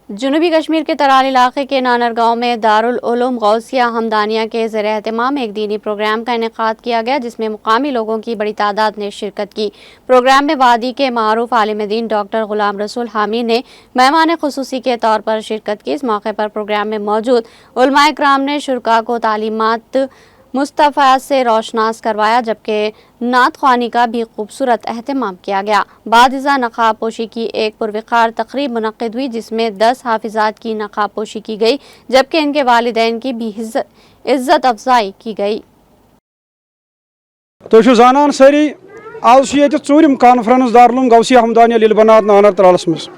جنوبی کشمیر کے ترال علاقے کے نانر گاؤں میں دارالعلوم غوثیہ ہمدانیہ کے زیر اہتمام ایک دینی پروگرام کا انعقاد کیا گیا، جس میں مقامی لوگوں کی بڑی تعداد نے شرکت کی۔ پروگرام میں وادی کے معروف عالم دین ڈاکٹر غلام رسول حامی نے مہمان خصوصی کے طور پر شرکت کی۔ اس موقع پر پروگرام میں موجود علماء کرام نے شرکاء کو تعلیمات مصطفیٰ سے روشناس کروایا، جبکہ نعت خوانی کا بھی خوبصورت اہتمام کیا گیا۔ بعد ازاں نقاب پوشی کی ایک پروقار تقریب منعقد ہوئی، جس میں 10 حافظات کی نقاب پوشی کی گئی، جبکہ ان کے والدین کی بھی عزت افزائی کی گئی۔ تو زانان ساری آج یہ ژوٗرِم کانفرنس دارالعلوم غوثیہ ہمدانیہ لیل بنات نانر ترالس مز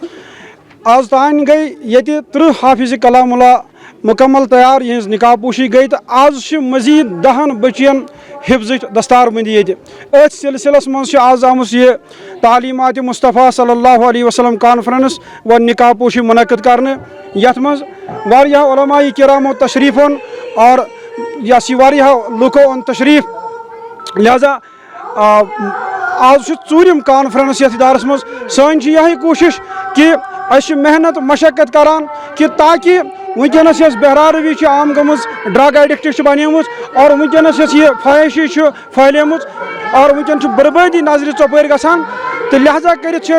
آج تان گئی یہ 30 حافظ کلام اللہ مکمل تیار، یہ نقاب پوشی گئی، تو آج مزید 10 بچین حفظ دستار بندی ات سلسلس مز آز آمت یہ تعلیمات مصطفیٰ صلی اللہ علیہ وسلم کانفرنس و نقاب پوشی منعقد کرنے، یت مز واریاہ علماء کرام و تشریف اور لوکو ان تشریف، لہذا آج ژوٗرِم کانفرنس یتھ ادارس مز سن یہ کوشش کہ اس محنت مشقت کران کہ تاکہ ونکس بہرا روی عام گمز، ڈرگ ایڈکٹ بنیمت، اور ونکس یہ فحاشی پھیلم اور ونکن بربادی نظر ژپر گژھان، تو لہذا کرت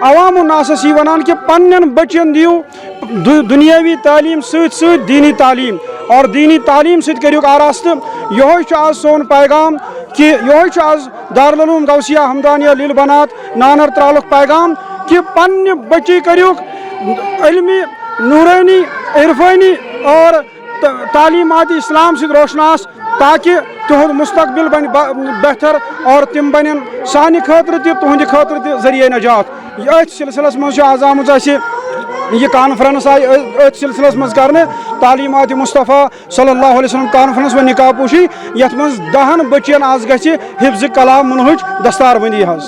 عوام الناسس یہ ونان کہ پنن بچن دیو دنیاوی تعلیم ست دینی تعلیم، اور دینی تعلیم ست کریو آراستہ۔ یہ آج سون پیغام کہ یہ آج دارالعلوم غوثیہ ہمدانیہ لیل بنات نانر ترالک پیغام کہ پنہ بچی کریو علمی نورانی عرفانی اور تعلیمات اسلام سے روشناس، تاکہ تہد مستقبل بن بہتر اور تم بن سانہ خاطر تہند خاطر تہ ذریعہ نجات۔ ات سلسلس مز آز آمت یہ کانفرنس آئی ات سلسلس مز کرنے تعلیمات مصطفیٰ صلی اللہ علیہ وسلم کانفرنس و نقاب پوشی، یت مز 10 بچین آز گژھِ حفظ کلام منہج دستار بندی حظ۔